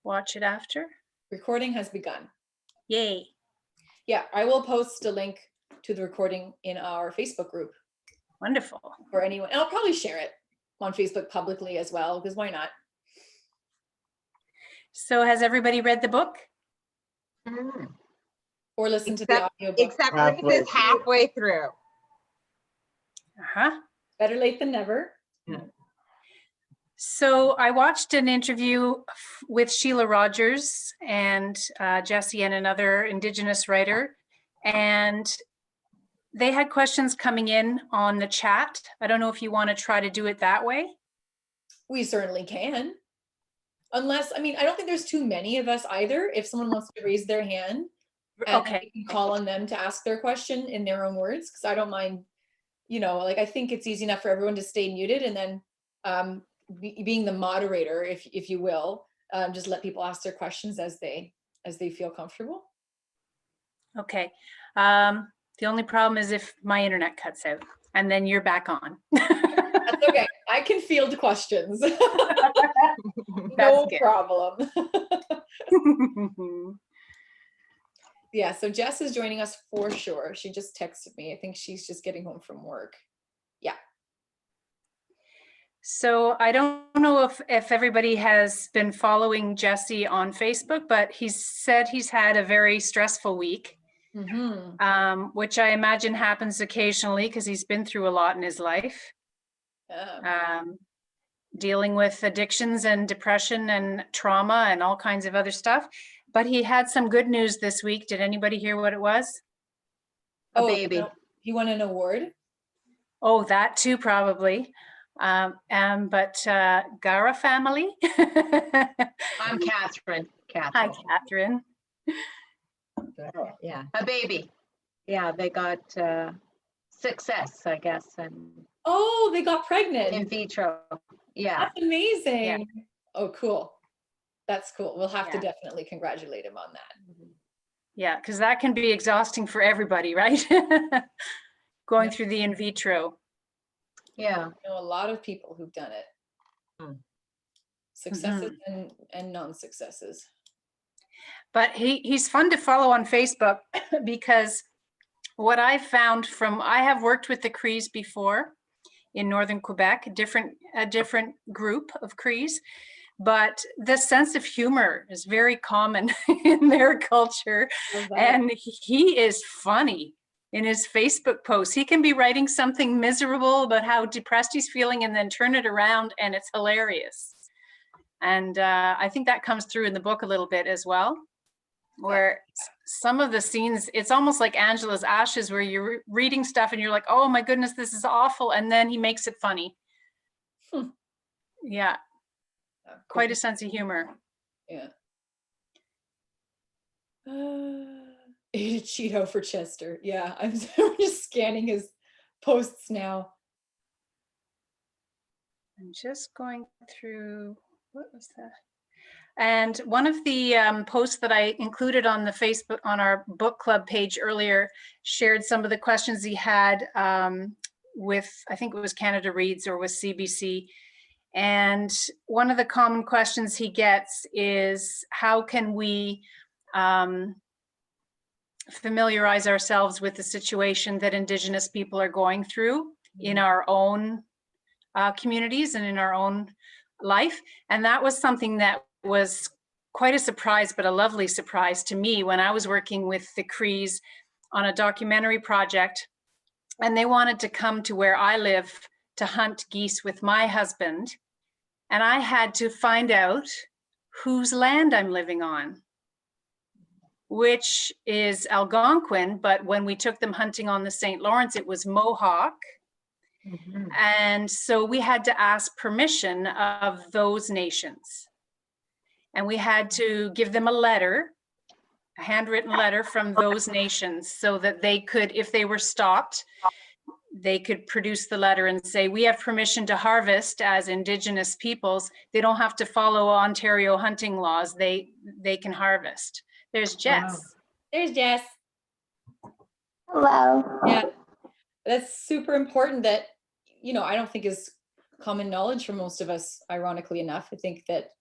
watch it after. Recording has begun. Yay. Yeah, I will post a link to the recording in our Facebook group Wonderful. for anyone. And I'll probably share it on Facebook publicly as well, because why not? So has everybody read the book? Or listen to the audiobook. Except Lisa's halfway through. Uh-huh. Better late than never. Yeah. So I watched an interview with Sheila Rogers and Jesse and another Indigenous writer, and they had questions coming in on the chat. I don't know if you want to try to do it that way. We certainly can. Unless, I mean, I don't think there's too many of us either. If someone wants to raise their hand, Okay. you can call on them to ask their question in their own words, because I don't mind, you know, like I think it's easy enough for everyone to stay muted, and then being the moderator, if you will, just let people ask their questions as they feel comfortable. Okay. The only problem is if my internet cuts out and then you're back on. That's okay. I can field questions. That's No good. problem. Yeah, so Jess is joining us for sure. She just texted me. I think she's just getting home from work. Yeah. So I don't know if everybody has been following Jesse on Facebook, but he's said he's had a very stressful week, which I imagine happens occasionally because he's been through a lot in his life. Dealing with addictions and depression and trauma and all kinds of other stuff. But he had some good news this week. Did anybody hear what it was? A baby. No, he won an award. Oh, that too, probably. But Gara family. I'm Catherine. Hi, Catherine. Yeah, a baby. Yeah, they got success, I guess, and Oh, they got pregnant. in vitro. Yeah. That's amazing. Yeah. Oh, cool. That's cool. We'll have to definitely congratulate him on that. Yeah, because that can be exhausting for everybody, right? Going through the in vitro. Yeah. I know a lot of people who've done it. Successes and non-successes. But he's fun to follow on Facebook because what I've found I have worked with the Crees before in Northern Quebec, a different group of Crees, but the sense of humor is very common in their culture. And he is funny in his Facebook posts. He can be writing something miserable about how depressed he's feeling and then turn it around, and it's hilarious. And I think that comes through in the book a little bit as well, where some of the scenes, it's almost like Angela's Ashes, where you're reading stuff and you're like, oh my goodness, this is awful. And then he makes it funny. Yeah. Quite a sense of humor. Yeah. Cheeto for Chester. Yeah, I'm just scanning his posts now. I'm just going through, what was that? And one of the posts that I included on the Facebook, on our book club page earlier, shared some of the questions he had with, I think it was Canada Reads or with CBC. And one of the common questions he gets is, how can we familiarize ourselves with the situation that Indigenous people are going through in our own communities and in our own life? And that was something that was quite a surprise, but a lovely surprise to me when I was working with the Crees on a documentary project, and they wanted to come to where I live to hunt geese with my husband. And I had to find out whose land I'm living on, which is Algonquin, but when we took them hunting on the St. Lawrence, it was Mohawk. And so we had to ask permission of those nations. And we had to give them a letter, a handwritten letter from those nations, so that they could, if they were stopped, they could produce the letter and say, we have permission to harvest as Indigenous peoples. They don't have to follow Ontario hunting laws. They can harvest. There's Jess. Wow. There's Jess. Hello. Yeah, that's super important. That, you know, I don't think is common knowledge for most of us, ironically enough. I think that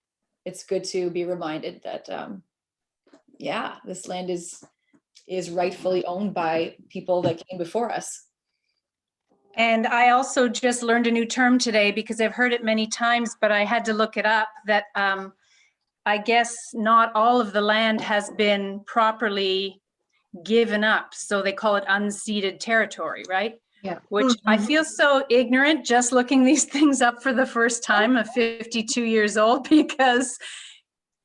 it's good to be reminded that, yeah, this land is rightfully owned by people that came before us. And I also just learned a new term today because I've heard it many times, but I had to look it up, that I guess not all of the land has been properly given up. So they call it unceded territory, right? Yeah. Which I feel so ignorant just looking these things up for the first time at 52 years old, because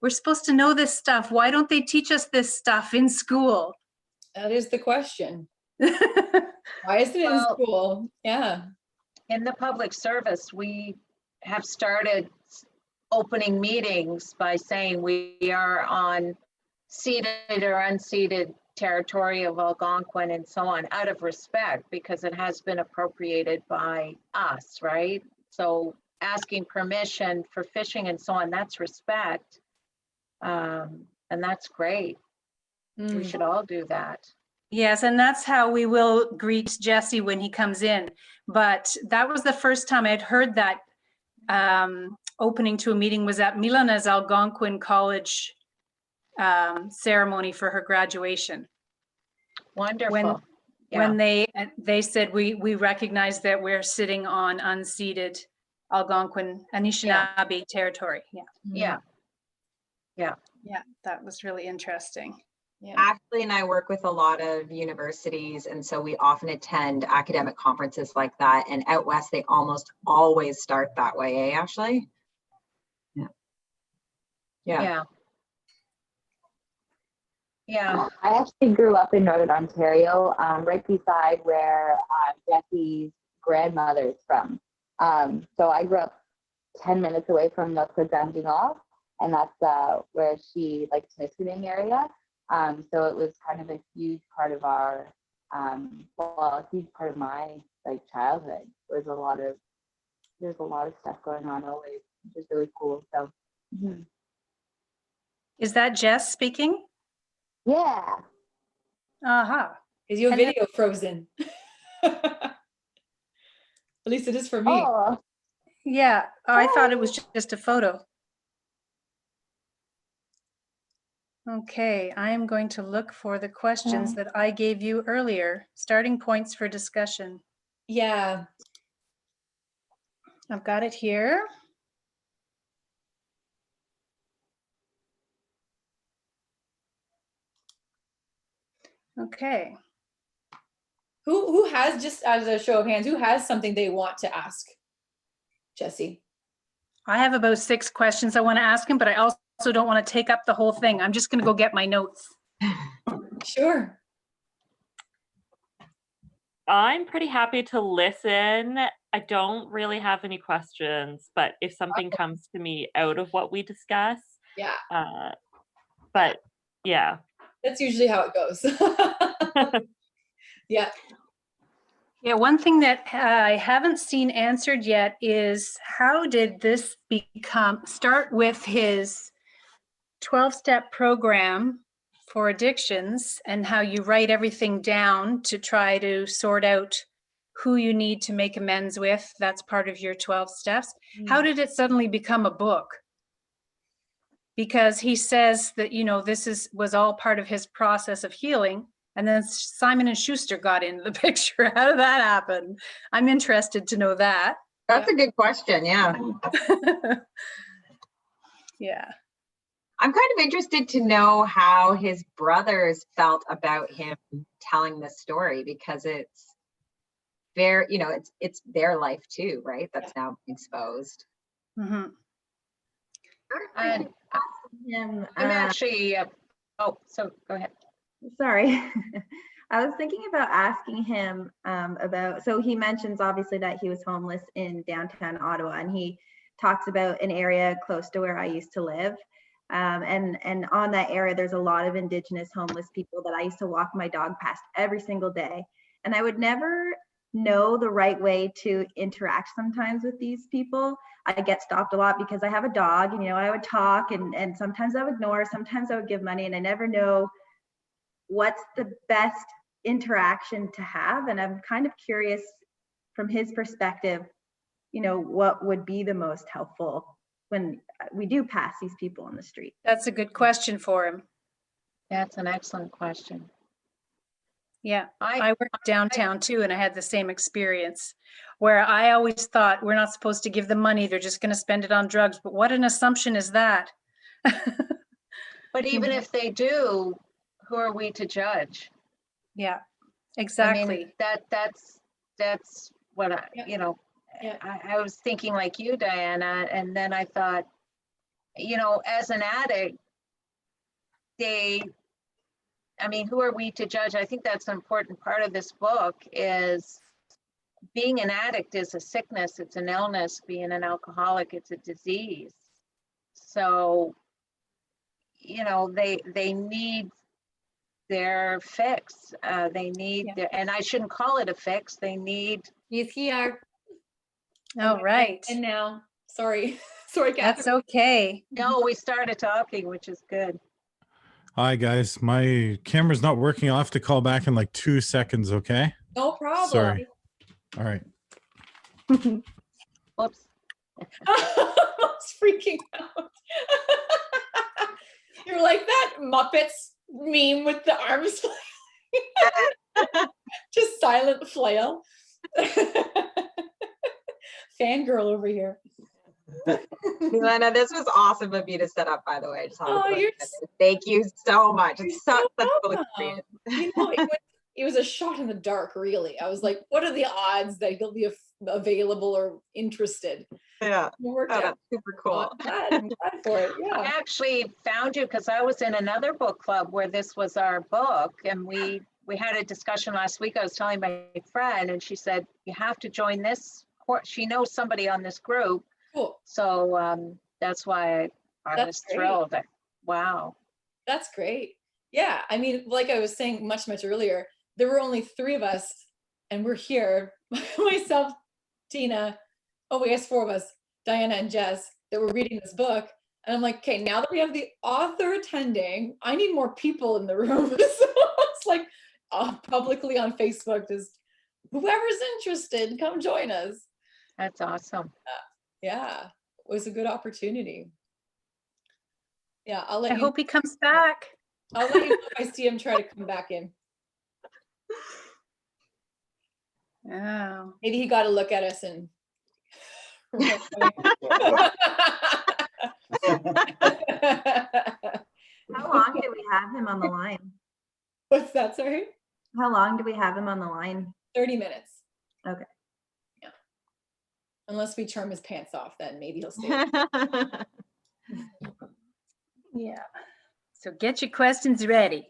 we're supposed to know this stuff. Why don't they teach us this stuff in school? That is the question. Why isn't it in Well, school? Yeah. in the public service, we have started opening meetings by saying we are on ceded or unceded territory of Algonquin and so on, out of respect, because it has been appropriated by us, right? So asking permission for fishing and so on, that's respect. And that's great. We should all do that. Yes, and that's how we will greet Jesse when he comes in. But that was the first time I'd heard that opening to a meeting was at Milana's Algonquin College ceremony for her graduation. Wonderful. When they said we recognize that we're sitting on unceded Algonquin Anishinaabe territory. Yeah. Yeah, that was really interesting. Yeah. Ashley and I work with a lot of universities, and so we often attend academic conferences like that. And out west, they almost always start that way, eh, Ashley? Yeah. Yeah. Yeah. I actually grew up in Northern Ontario, right beside where Jesse's grandmother's from. So I grew up 10 minutes away from the Dandenong, and that's where she likes Michigan area. So it was kind of a huge part of our, a huge part of my childhood. There's a lot of stuff going on always, which is really cool. So. Is that Jess speaking? Yeah. Uh-huh. Is your And then- video frozen? At least it is for me. Oh. Yeah, I thought it was just a photo. Okay, I am going to look for the questions that I gave you earlier, starting points for discussion. Yeah. I've got it here. Okay. Who has, just as a show of hands, who has something they want to ask Jesse? I have about 6 questions I want to ask him, but I also don't want to take up the whole thing. I'm just going to go get my notes. Sure. I'm pretty happy to listen. I don't really have any questions, but if something comes to me out of what we discuss, Yeah. But yeah. That's usually how it goes. Yeah. Yeah, one thing that I haven't seen answered yet is how did this start with his 12-step program for addictions, and how you write everything down to try to sort out who you need to make amends with. That's part of your 12 steps. How did it suddenly become a book? Because he says that, this was all part of his process of healing. And then Simon and Schuster got into the picture. How did that happen? I'm interested to know that. That's a good question. Yeah. Yeah. I'm kind of interested to know how his brothers felt about him telling this story, because it's very, it's their life too, right? That's now exposed. Mm-hmm. And Him, I'm actually, so go ahead. sorry. I was thinking about asking him about, so he mentions obviously that he was homeless in downtown Ottawa, and he talks about an area close to where I used to live. And on that area, there's a lot of Indigenous homeless people that I used to walk my dog past every single day. And I would never know the right way to interact sometimes with these people. I get stopped a lot because I have a dog, and, I would talk, and sometimes I would ignore, sometimes I would give money, and I never know what's the best interaction to have. And I'm kind of curious from his perspective, what would be the most helpful when we do pass these people on the street? That's a good question for him. That's an excellent question. Yeah, I worked downtown too, and I had the same experience where I always thought we're not supposed to give them money. They're just going to spend it on drugs. But what an assumption is that? But even if they do, who are we to judge? Yeah, I exactly. mean, that's what I, Yeah. you know, Yeah. I was thinking like you, Diana, and then I thought, you know, as an addict, I mean, who are we to judge? I think that's an important part of this book is being an addict is a sickness, it's an illness. Being an alcoholic, it's a disease. So, you know, they need their fix. They need their, and I shouldn't call it a fix. They need. He's here. Oh, right. And now, sorry, sorry, Catherine. That's okay. No, we started talking, which is good. Hi guys, my camera's not working. I'll have to call back in like 2 seconds, okay? No problem. Sorry. All right. Whoops. I was freaking out. You're like that Muppets meme with the arms. Just silent flail. Fangirl over here. Milena, this was awesome of you to set up, by the way. I just wanted to you're thank you so much. It's such a cool welcome. experience. You know, it was a shot in the dark, really. I was like, what are the odds that he'll be available or interested? Yeah, It worked oh, out. that's super cool. I'm glad for it. I Yeah. actually found you because I was in another book club where this was our book, and we had a discussion last week. I was telling my friend, and she said, you have to join this course. She knows somebody on this group. Cool. So that's why I That's was great. thrilled. Wow. That's great. Yeah. I mean, like I was saying much earlier, there were only 3 of us, and we're here. Myself, Tina, oh, I guess 4 of us, Diana and Jess, that were reading this book. And I'm like, okay, now that we have the author attending, I need more people in the room. So it's like publicly on Facebook, just whoever's interested, come join us. That's awesome. Yeah, it was a good opportunity. Yeah, I'll I let you. hope he comes back. I'll let you know if I see him try to come back in. Oh, Maybe he got to look at us and. How long do we have him on the line? What's that, sorry? How long do we have him on the line? 30 minutes. Okay. Yeah. Unless we charm his pants off, then maybe he'll stay. yeah. So get your questions ready.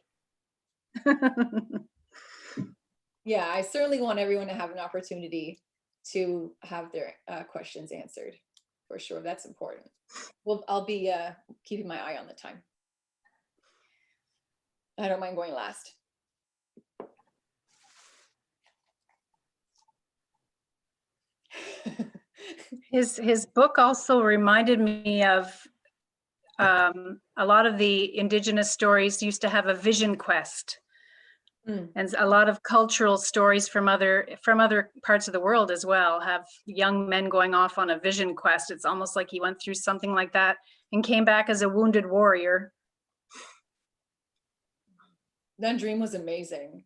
Yeah, I certainly want everyone to have an opportunity to have their questions answered, for sure. That's important. Well, I'll be keeping my eye on the time. I don't mind going last. His book also reminded me of a lot of the Indigenous stories used to have a vision quest. And a lot of cultural stories from other parts of the world as well have young men going off on a vision quest. It's almost like he went through something like that and came back as a wounded warrior. That dream was amazing.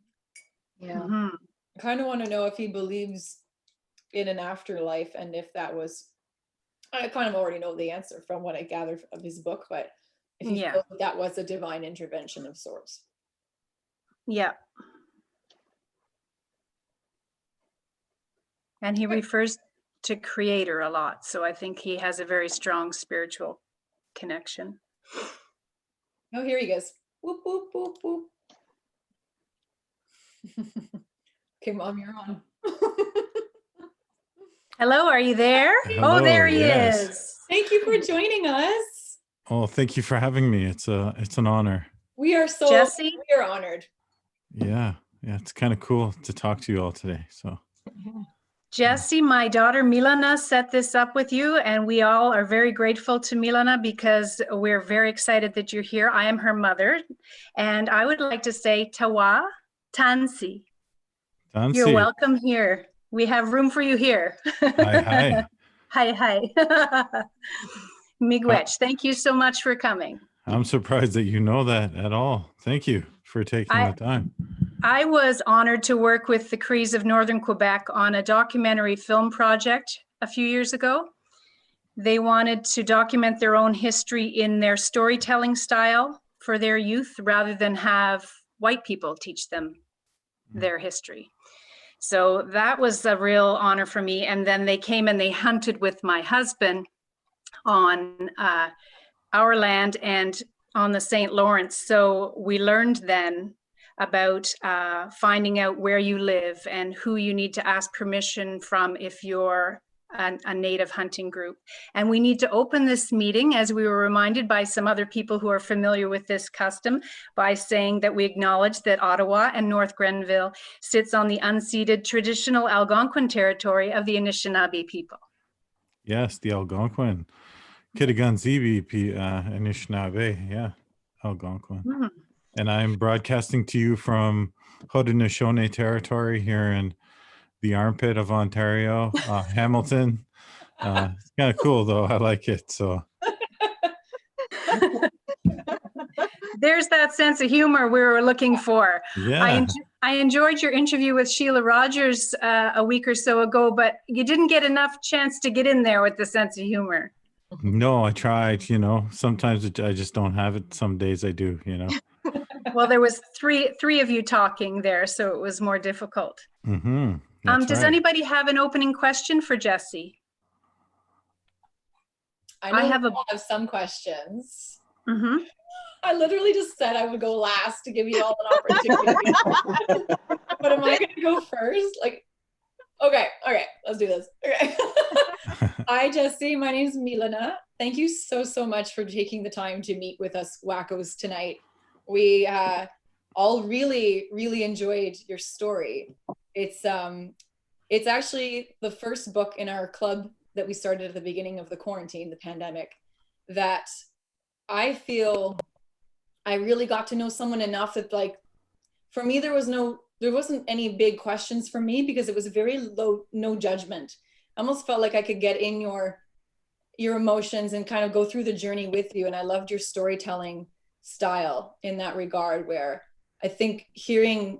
Yeah. Mhm. I kind of want to know if he believes in an afterlife, and if that was, I kind of already know the answer from what I gathered of his book, but if he feels that was a divine intervention of sorts. Yeah. And he refers to Creator a lot. So I think he has a very strong spiritual connection. Oh, here he goes. Whoop, whoop, whoop, whoop. Okay, Mom, you're on. Hello, are you there? Hello, Oh, there he yes. is. Thank you for joining us. Oh, thank you for having me. It's an honor. We are so Jesse? we are honored. Yeah, it's kind of cool to talk to you all today. So Jesse, my daughter Milana set this up with you, and we all are very grateful to Milana because we're very excited that you're here. I am her mother, and I would like to say Tawa Tansi. Tansi. You're welcome here. We have room for you here. Hi. Hi. Miigwech. Thank you so much for coming. I'm surprised that you know that at all. Thank you for taking the time. I was honored to work with the Crees of Northern Quebec on a documentary film project a few years ago. They wanted to document their own history in their storytelling style for their youth rather than have white people teach them their history. So that was a real honor for me. And then they came and they hunted with my husband on our land and on the St. Lawrence. So we learned then about finding out where you live and who you need to ask permission from if you're a native hunting group. And we need to open this meeting, as we were reminded by some other people who are familiar with this custom, by saying that we acknowledge that Ottawa and North Grenville sits on the unceded traditional Algonquin territory of the Anishinaabe people. Yes, the Algonquin. Kitigan-Zibi, Anishinaabe, yeah, Algonquin. Mhm. And I'm broadcasting to you from Haudenosaunee territory here in the armpit of Ontario, Hamilton. It's kind of cool though. I like it. So There's that sense of humor we were looking for. yeah, I enjoyed your interview with Sheila Rogers a week or so ago, but you didn't get enough chance to get in there with the sense of humor. no, I tried, sometimes I just don't have it. Some days I do, Well, there was three of you talking there, so it was more difficult. Mm-hmm. Does anybody have an opening question for Jesse? I have some questions. Mm-hmm. I literally just said I would go last to give you all an opportunity. But am I going to go first? Okay, let's do this. Okay. Hi, Jesse. My name is Milana. Thank you so much for taking the time to meet with us wackos tonight. We all really enjoyed your story. It's actually the first book in our club that we started at the beginning of the quarantine, the pandemic, that I feel I really got to know someone enough that, for me, there wasn't any big questions for me because it was very low, no judgment. I almost felt like I could get in your emotions and kind of go through the journey with you. And I loved your storytelling style in that regard, where I think hearing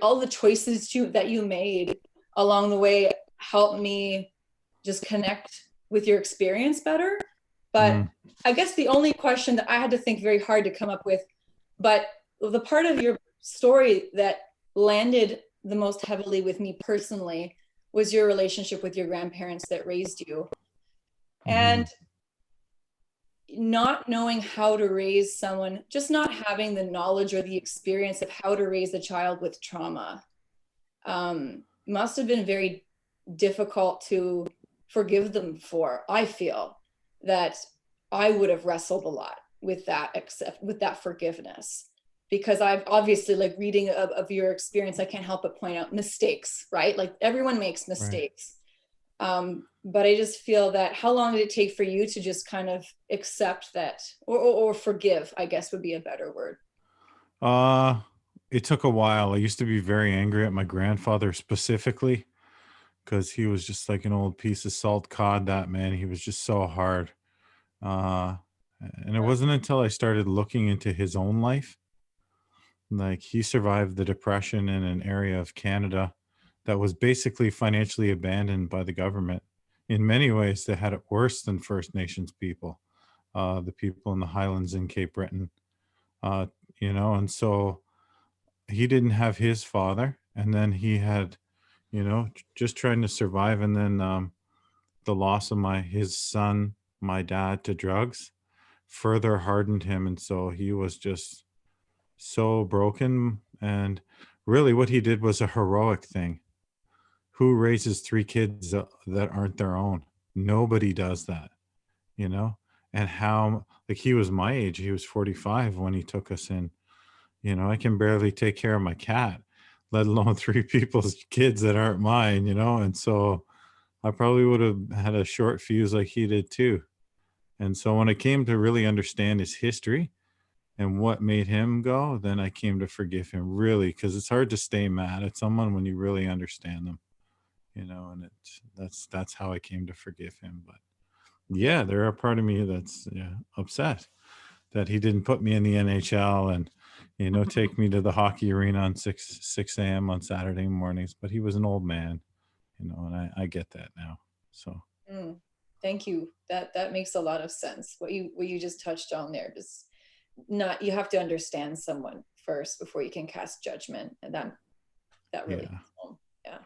all the choices that you made along the way helped me just connect with your experience better. But I guess the only question that I had to think very hard to come up with, but the part of your story that landed the most heavily with me personally was your relationship with your grandparents that raised you. And not knowing how to raise someone, just not having the knowledge or the experience of how to raise a child with trauma, must have been very difficult to forgive them for. I feel that I would have wrestled a lot with that, except with that forgiveness, because I've obviously, reading of your experience, I can't help but point out mistakes, right? Everyone makes mistakes. Right. But I just feel that, how long did it take for you to just kind of accept that, or forgive, I guess would be a better word? It took a while. I used to be very angry at my grandfather specifically, because he was just like an old piece of salt cod, that man. He was just so hard. And it wasn't until I started looking into his own life, he survived the Depression in an area of Canada that was basically financially abandoned by the government. In many ways, they had it worse than First Nations people, the people in the Highlands in Cape Breton, and so he didn't have his father, and then he had, just trying to survive, and then the loss of his son, my dad, to drugs further hardened him, and so he was just so broken. And really what he did was a heroic thing. Who raises 3 kids that aren't their own? Nobody does that, and how, he was my age, he was 45 when he took us in. I can barely take care of my cat, let alone 3 people's kids that aren't mine, and so I probably would have had a short fuse like he did too. And so when I came to really understand his history and what made him go, then I came to forgive him, really, because it's hard to stay mad at someone when you really understand them, and that's how I came to forgive him. But Yeah, there are part of me that's upset that he didn't put me in the NHL and take me to the hockey arena on 6 a.m. on Saturday mornings. But he was an old man, and I get that now. So Thank you. That makes a lot of sense. What you just touched on there, just not, you have to understand someone first before you can cast judgment, and that really yeah, hits home. Yeah.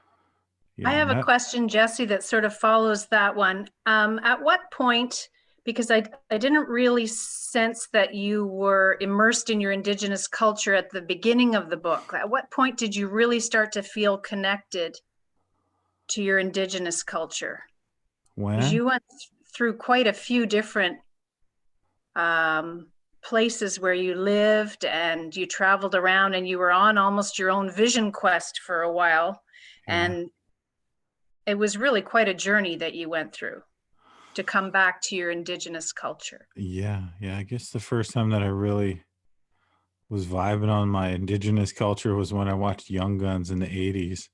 yeah. I have and a that- question, Jesse, that sort of follows that one. At what point, because I didn't really sense that you were immersed in your Indigenous culture at the beginning of the book. At what point did you really start to feel connected to your Indigenous culture? Because When? you went through quite a few different places where you lived, and you traveled around, and you were on almost your own vision quest for a while. Yeah. And it was really quite a journey that you went through to come back to your Indigenous culture. Yeah, I guess the first time that I really was vibing on my Indigenous culture was when I watched Young Guns in the 80s,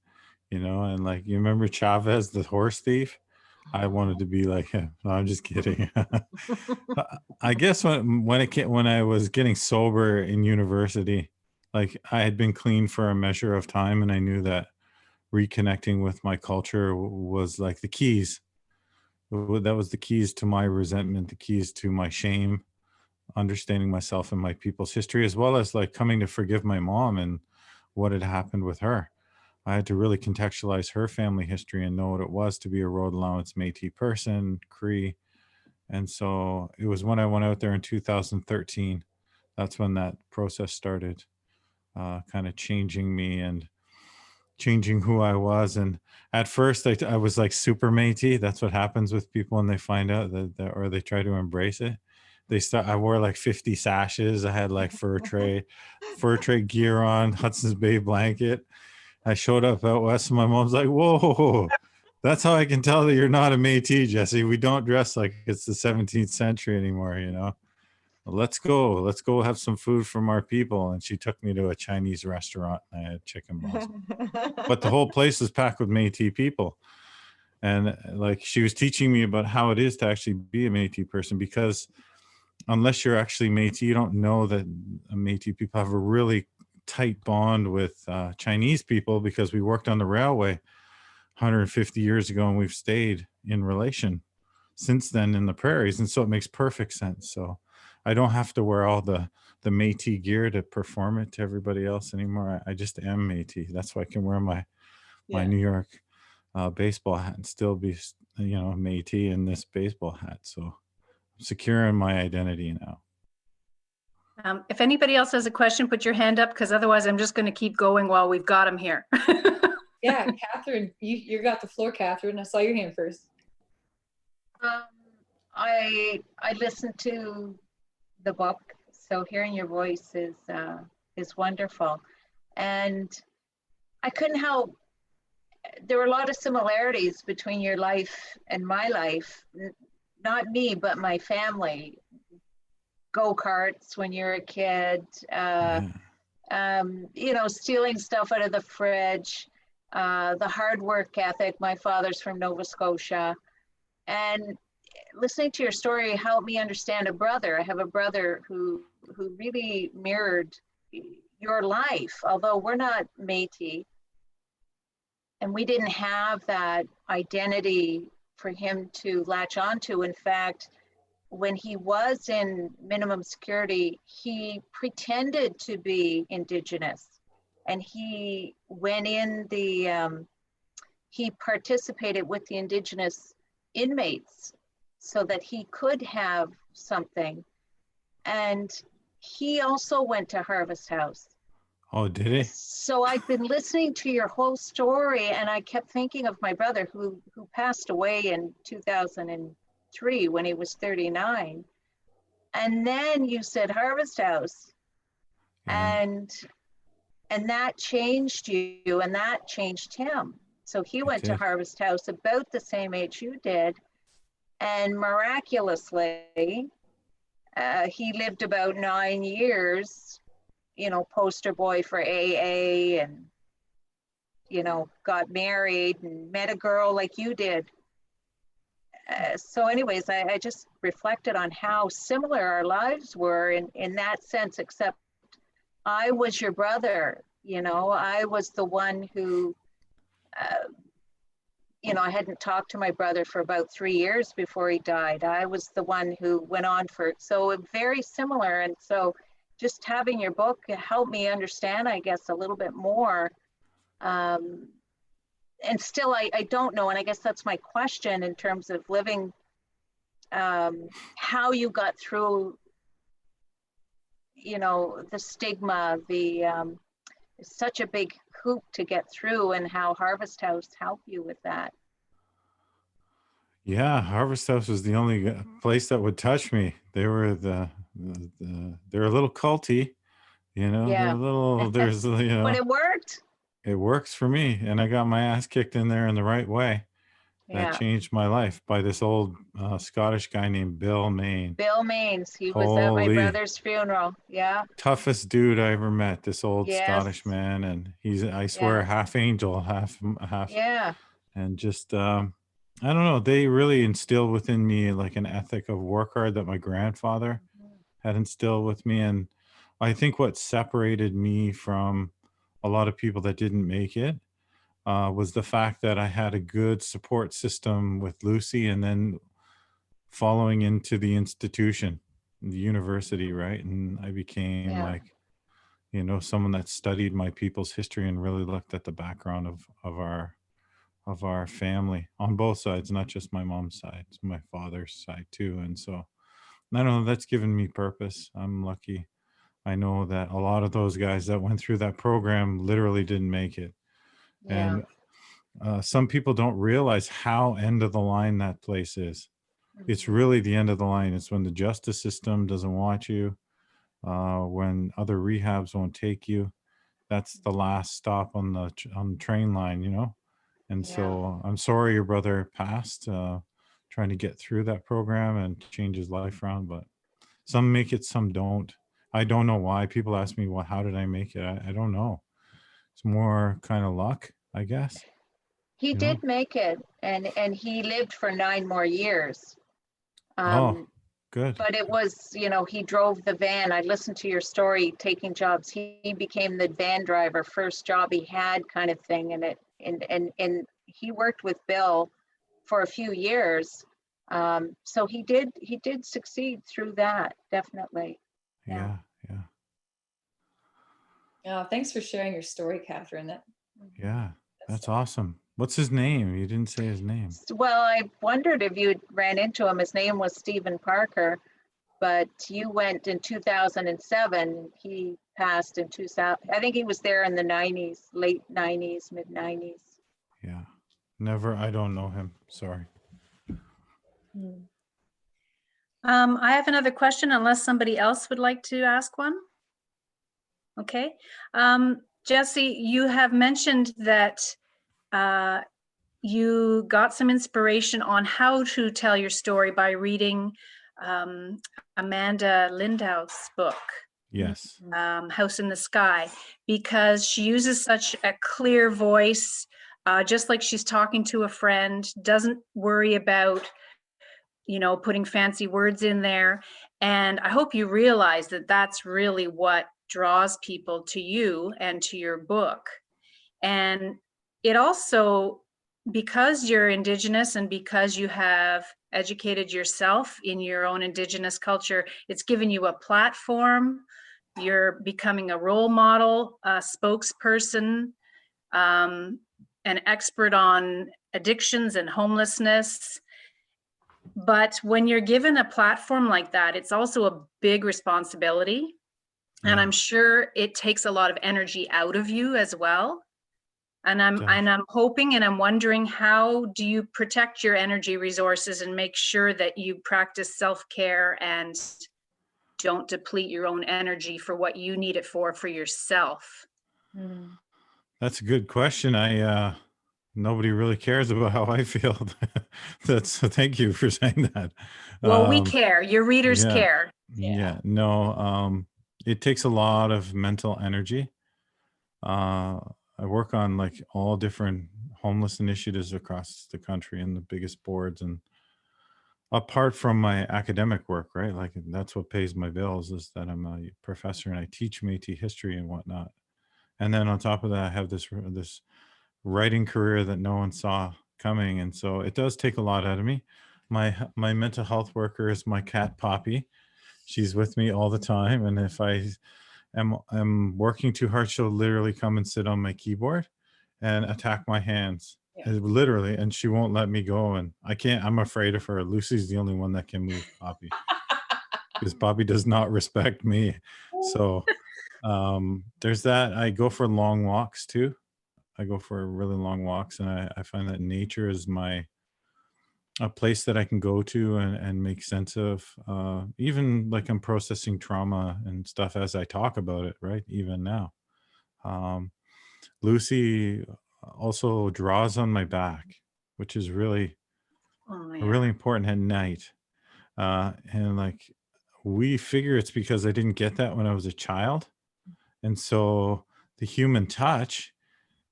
and like, you remember Chavez, the horse thief? I wanted to be like him. No, I'm just kidding. I guess when I was getting sober in university, like, I had been clean for a measure of time, and I knew that reconnecting with my culture was like the keys. That was the keys to my resentment, the keys to my shame, understanding myself and my people's history, as well as like coming to forgive my mom and what had happened with her. I had to really contextualize her family history and know what it was to be a road allowance Métis person, Cree. And so it was when I went out there in 2013. That's when that process started, kind of changing me and changing who I was. And at first, I was like super Métis. That's what happens with people when they find out that or they try to embrace it. I wore like 50 sashes. I had like fur trade gear on, Hudson's Bay blanket. I showed up out west, and my mom's like, "Whoa, that's how I can tell that you're not a Métis, Jesse. We don't dress like it's the 17th century anymore. Let's go have some food from our people." And she took me to a Chinese restaurant, and I had chicken balls. But the whole place was packed with Métis people. And like, she was teaching me about how it is to actually be a Métis person, because unless you're actually Métis, you don't know that Métis people have a really tight bond with Chinese people, because we worked on the railway 150 years ago, and we've stayed in relation since then in the prairies. And so it makes perfect sense. So I don't have to wear all the Métis gear to perform it to everybody else anymore. I just am Métis. That's why I can wear my New York baseball hat and still be Métis in this baseball hat. So I'm secure in my identity now. If anybody else has a question, put your hand up, because otherwise I'm just going to keep going while we've got them here. Yeah, Catherine, you got the floor, Catherine. I saw your hand first. I listened to the book, so hearing your voice is wonderful, and I couldn't help. There were a lot of similarities between your life and my life. Not me, but my family. Go-karts when you're a kid. Stealing stuff out of the fridge. The hard work ethic. My father's from Nova Scotia, and listening to your story helped me understand a brother. I have a brother who really mirrored your life, although we're not Métis, and we didn't have that identity for him to latch onto. In fact, when he was in minimum security, he pretended to be Indigenous, and he went in he participated with the Indigenous inmates so that he could have something. And he also went to Harvest House. Oh, did he? So I've been listening to your whole story, and I kept thinking of my brother who passed away in 2003 when he was 39. And then you said Harvest House, and that changed you, and that changed him. So he went to Harvest House about the same age you did, and miraculously, he lived about 9 years, poster boy for AA, and, got married and met a girl like you did. so anyways, I just reflected on how similar our lives were in that sense, except I was your brother, you know, I was the one who, you know, I hadn't talked to my brother for about 3 years before he died. I was the one who went on for, so very similar. And so just having your book helped me understand, I guess, a little bit more. And still, I don't know. And I guess that's my question in terms of living, how you got through, you know, the stigma, it's such a big hoop to get through, and how Harvest House helped you with that. Yeah, Harvest House was the only place that would touch me. They were they're a little culty, you know. They're Yeah. a little. There's you But know, it worked. it works for me, and I got my ass kicked in there in the right way. That Yeah. changed my life by this old Scottish guy named Bill Main. Bill Maines, he was at my Holy brother's funeral. Yeah. toughest dude I ever met. This old Yes. Scottish man, and he's I swear Yeah. half angel, half. Yeah. And just I don't know, they really instilled within me like an ethic of work hard that my grandfather had instilled with me. And I think what separated me from a lot of people that didn't make it was the fact that I had a good support system with Lucy, and then following into the institution, the university, right? And I became Yeah. like, you know, someone that studied my people's history and really looked at the background of our family on both sides, not just my mom's side, it's my father's side too. And so I don't know, that's given me purpose. I'm lucky. I know that a lot of those guys that went through that program literally didn't make it. Yeah. And some people don't realize how end of the line that place is. It's really the end of the line. It's when the justice system doesn't want you, when other rehabs won't take you. That's the last stop on the train line, you know. And Yeah. so I'm sorry your brother passed, trying to get through that program and change his life around, but some make it, some don't. I don't know why. People ask me, well, how did I make it? I don't know. It's more kind of luck, I guess. He You did know? make it, and he lived for 9 more years. Oh, good. But it was, you know, he drove the van. I listened to your story, taking jobs. He became the van driver, first job he had, kind of thing. And he worked with Bill for a few years. So he did succeed through that, definitely. Yeah, yeah, Thanks for sharing your story, Catherine. yeah. That's awesome. What's his name? You didn't say his name. Well, I wondered if you ran into him. His name was Stephen Parker, but you went in 2007. He passed in 2000. I think he was there in the 90s, late 90s, mid 90s. Yeah. Never, I don't know him. Sorry. I have another question unless somebody else would like to ask one. Okay. Jesse, you have mentioned that you got some inspiration on how to tell your story by reading Amanda Lindau's book, Yes. House in the Sky, because she uses such a clear voice, just like she's talking to a friend, doesn't worry about, you know, putting fancy words in there. And I hope you realize that that's really what draws people to you and to your book. And it also, because you're Indigenous and because you have educated yourself in your own Indigenous culture, it's given you a platform. You're becoming a role model, a spokesperson, an expert on addictions and homelessness. But when you're given a platform like that, it's also a big responsibility. And Yeah. I'm sure it takes a lot of energy out of you as well. And I'm hoping and I'm wondering, how do you protect your energy resources and make sure that you practice self-care and don't deplete your own energy for what you need it for yourself? That's a good question. Nobody really cares about how I feel. Thank you for saying that. Well, we care. Your readers yeah. care. Yeah. No, it takes a lot of mental energy. I work on like all different homeless initiatives across the country and the biggest boards. And apart from my academic work, right? Like that's what pays my bills, is that I'm a professor and I teach Métis history and whatnot. And then on top of that, I have this writing career that no one saw coming, and so it does take a lot out of me. My mental health worker is my cat Poppy. She's with me all the time, and if I'm working too hard, she'll literally come and sit on my keyboard and attack my hands. Yeah. Literally, and she won't let me go, and I can't. I'm afraid of her. Lucy's the only one that can move Poppy, because Poppy does not respect me. So there's that. I go for long walks too. I go for really long walks, and I find that nature is a place that I can go to and make sense of, even like I'm processing trauma and stuff as I talk about it, right? Even now. Lucy also draws on my back, which is really, Oh, yeah. really important at night. And like, we figure it's because I didn't get that when I was a child. And so the human touch,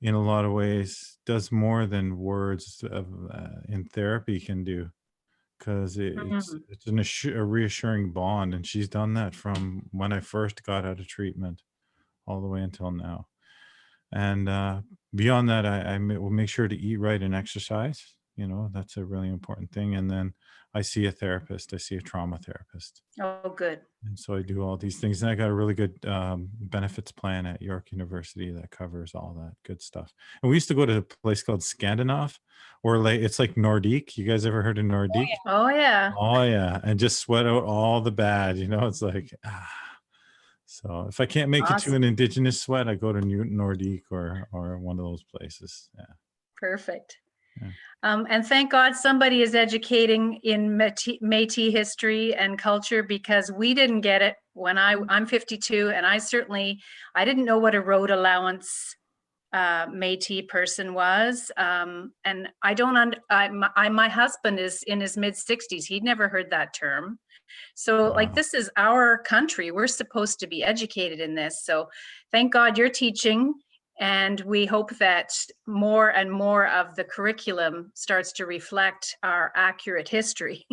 in a lot of ways, does more than words in therapy can do, because it's a reassuring bond, and she's done that from when I first got out of treatment all the way until now. And beyond that, I will make sure to eat right and exercise. You know, that's a really important thing. And then I see a therapist. I see a trauma therapist. Oh, good. And so I do all these things, and I got a really good benefits plan at York University that covers all that good stuff. And we used to go to a place called Scandinave, or like it's like Nordique. You guys ever heard of Nordique? Oh, yeah. Oh yeah, and just sweat out all the bad. You know, it's like So if I can't make it to Awesome. an indigenous sweat, I go to Nordique or one of those places. Yeah. Perfect. Yeah. And thank God somebody is educating in Métis history and culture, because we didn't get it when I'm 52, and I didn't know what a road allowance Métis person was. And my husband is in his mid 60s. He'd never heard that term. So like, Wow. this is our country. We're supposed to be educated in this. So thank God you're teaching. And we hope that more and more of the curriculum starts to reflect our accurate history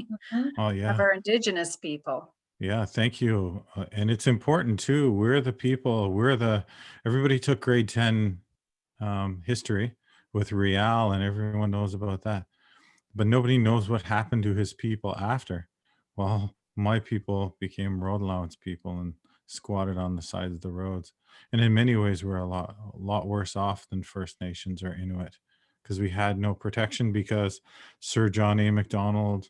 Oh of yeah. our Indigenous people. Yeah, thank you. And it's important too. We're the people, everybody took grade 10 history with Rial, and everyone knows about that. But nobody knows what happened to his people after. Well, my people became road allowance people and squatted on the sides of the roads. And in many ways, we're a lot worse off than First Nations or Inuit, because we had no protection, because Sir John A. Macdonald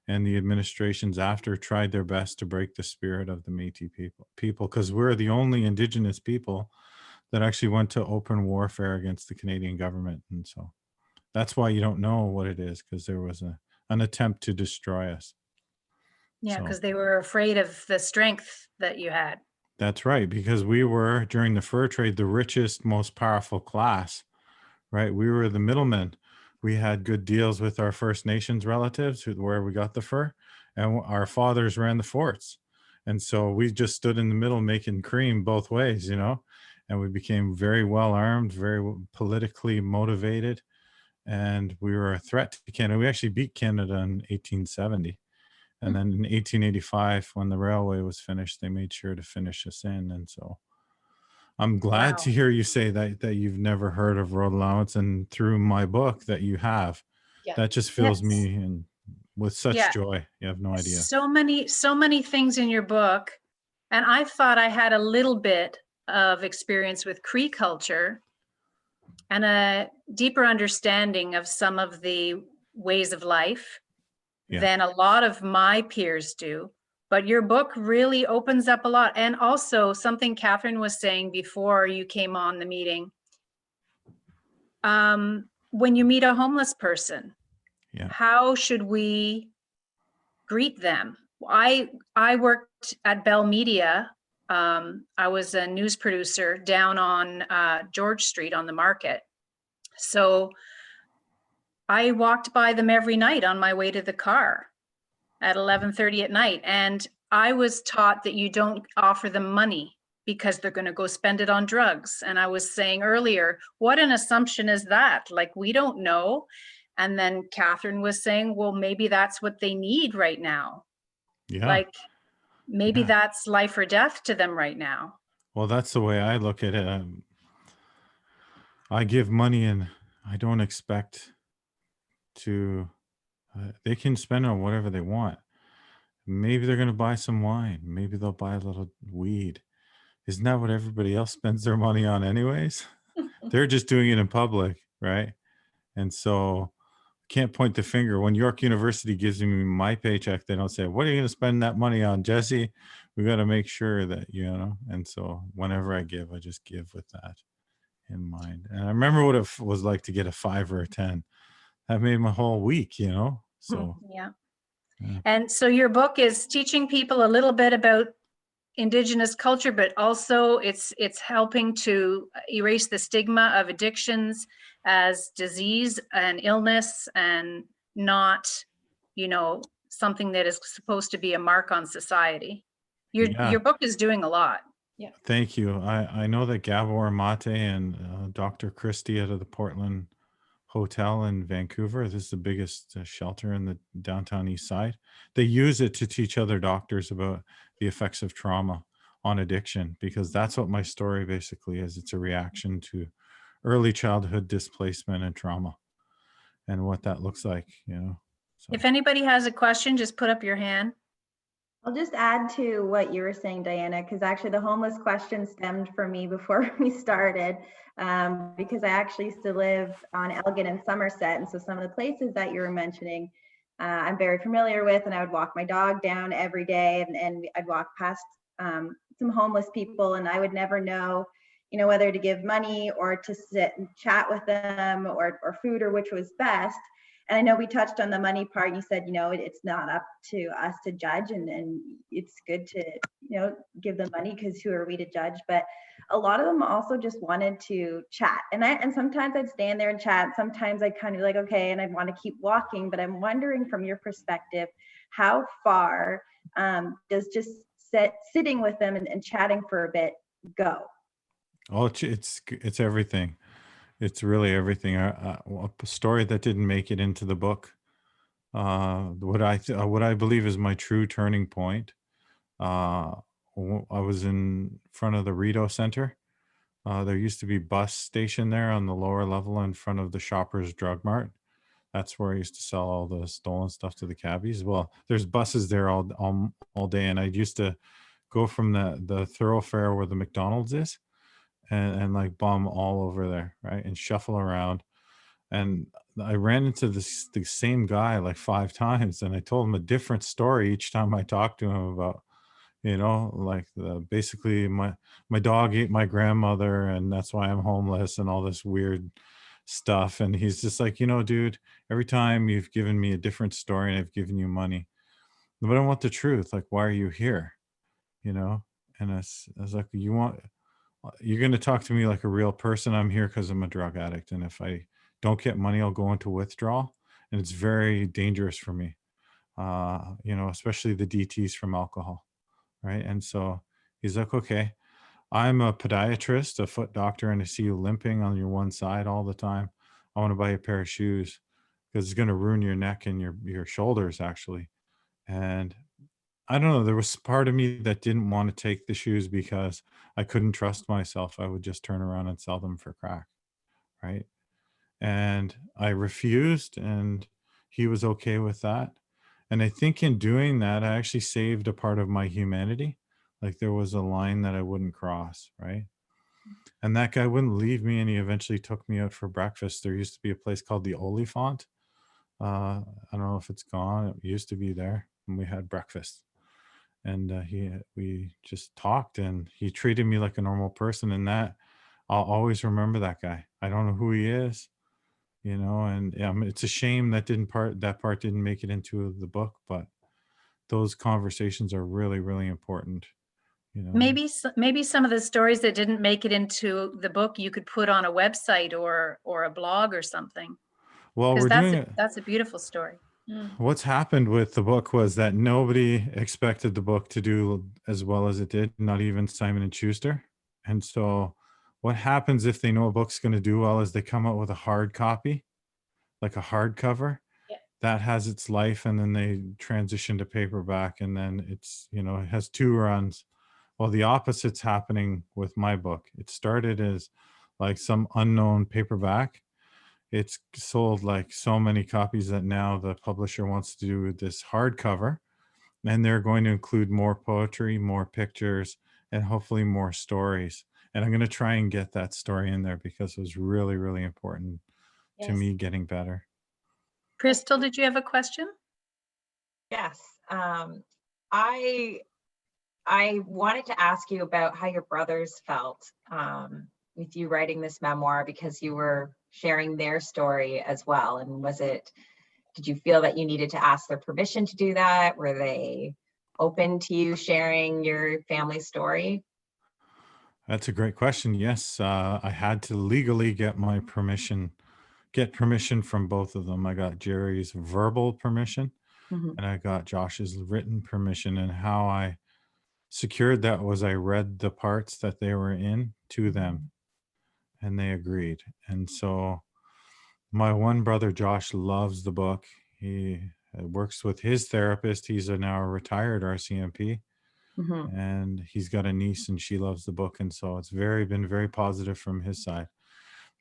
and the administrations after tried their best to break the spirit of the Métis people, because we're the only Indigenous people that actually went to open warfare against the Canadian government. And so that's why you don't know what it is, because there was an attempt to destroy us. Yeah, So because they were afraid of the strength that you had. that's right, because we were, during the fur trade, the richest, most powerful class, right? We were the middlemen. We had good deals with our First Nations relatives where we got the fur, and our fathers ran the forts. And so we just stood in the middle making cream both ways, you know, and we became very well armed, very politically motivated, and we were a threat to Canada. We actually beat Canada in 1870. And then in 1885, when the railway was finished, they made sure to finish us in. And so I'm glad to hear you say that you've never heard of road allowance, and through my book that you have. Yeah. That just fills Yes. me with such Yeah. joy. You have no idea. So many things in your book. And I thought I had a little bit of experience with Cree culture and a deeper understanding of some of the ways of life Yeah. than a lot of my peers do. But your book really opens up a lot. And also something Catherine was saying before you came on the meeting. When you meet a homeless person, Yeah. how should we greet them? I worked at Bell Media. I was a news producer down on George Street on the market. So I walked by them every night on my way to the car at 11:30 at night. And I was taught that you don't offer them money because they're going to go spend it on drugs. And I was saying earlier, what an assumption is that? Like, we don't know. And then Catherine was saying, well, maybe that's what they need right now. Yeah. Like maybe Yeah. that's life or death to them right now. Well, that's the way I look at it. I give money and I don't expect to, they can spend on whatever they want. Maybe they're going to buy some wine. Maybe they'll buy a little weed. Isn't that what everybody else spends their money on anyways? They're just doing it in public, right? And so can't point the finger. When York University gives me my paycheck, they don't say, what are you going to spend that money on, Jesse? We got to make sure that, and so whenever I give, I just give with that in mind. And I remember what it was like to get a 5 or a 10. That made my whole week, so. Yeah. Yeah. And so your book is teaching people a little bit about Indigenous culture, but also it's helping to erase the stigma of addictions as disease and illness, and not, something that is supposed to be a mark on society. Yeah. Your book is doing a lot. Thank you. I know that Gabor Mate and Dr. Christie out of the Portland Hotel in Vancouver, this is the biggest shelter in the downtown east side. They use it to teach other doctors about the effects of trauma on addiction, because that's what my story basically is. It's a reaction to early childhood displacement and trauma and what that looks like, So. If anybody has a question, just put up your hand. I'll just add to what you were saying, Diana, because actually the homeless question stemmed from me before we started, because I actually used to live on Elgin and Somerset. And so some of the places that you were mentioning, I'm very familiar with, and I would walk my dog down every day, and I'd walk past some homeless people, and I would never know, whether to give money or to sit and chat with them, or food, or which was best. And I know we touched on the money part, and you said, it's not up to us to judge, and it's good to, give them money, because who are we to judge? But a lot of them also just wanted to chat. And sometimes I'd stand there and chat. Sometimes I'd kind of be like, okay, and I'd want to keep walking. But I'm wondering, from your perspective, how far does just sitting with them and chatting for a bit go? Oh, it's everything. It's really everything. A story that didn't make it into the book. What I believe is my true turning point. I was in front of the Rideau Center. There used to be bus station there on the lower level in front of the Shoppers Drug Mart. That's where I used to sell all the stolen stuff to the cabbies. Well, there's buses there all day, and I used to go from the thoroughfare where the McDonald's is, and like bum all over there, right, and shuffle around. And I ran into the same guy like 5 times, and I told him a different story each time I talked to him about, like basically my dog ate my grandmother, and that's why I'm homeless, and all this weird stuff. And he's just like, dude, every time you've given me a different story and I've given you money, but I want the truth. Like, why are you here? And I was like, you're going to talk to me like a real person. I'm here because I'm a drug addict. And if I don't get money, I'll go into withdrawal. And it's very dangerous for me, especially the DTs from alcohol. Right. And so he's like, okay, I'm a podiatrist, a foot doctor, and I see you limping on your one side all the time. I want to buy a pair of shoes because it's going to ruin your neck and your shoulders, actually. And I don't know, there was part of me that didn't want to take the shoes because I couldn't trust myself. I would just turn around and sell them for crack, right? And I refused, and he was okay with that. And I think in doing that, I actually saved a part of my humanity. Like, there was a line that I wouldn't cross, right? And that guy wouldn't leave me, and he eventually took me out for breakfast. There used to be a place called the Olifant. I don't know if it's gone. It used to be there, and we had breakfast. And we just talked, and he treated me like a normal person, and that I'll always remember that guy. I don't know who he is, and it's a shame that part didn't make it into the book, but those conversations are really, really important. Maybe some of the stories that didn't make it into the book you could put on a website or a blog or something. Well, Because we're doing it. that's a beautiful story. What's happened with the book was that nobody expected the book to do as well as it did, not even Simon and Schuster. And so what happens if they know a book's going to do well is they come out with a hard copy like a hardcover. Yeah. That has its life, and then they transition to paperback, and then it's, you know, it has 2 runs. Well, the opposite's happening with my book. It started as like some unknown paperback. It's sold like so many copies that now the publisher wants to do this hardcover, and they're going to include more poetry, more pictures, and hopefully more stories. And I'm going to try and get that story in there because it was really, really important to Yes. me getting better. Crystal, did you have a question? Yes. I wanted to ask you about how your brothers felt with you writing this memoir, because you were sharing their story as well. And did you feel that you needed to ask their permission to do that? Were they open to you sharing your family story? That's a great question. Yes, I had to legally get permission from both of them. I got Jerry's verbal permission, Mhm. and I got Josh's written permission. And how I secured that was I read the parts that they were in to them, and they agreed. And so my one brother, Josh, loves the book. He works with his therapist. He's now a retired RCMP, Mhm. and he's got a niece, and she loves the book. And so it's been very positive from his side.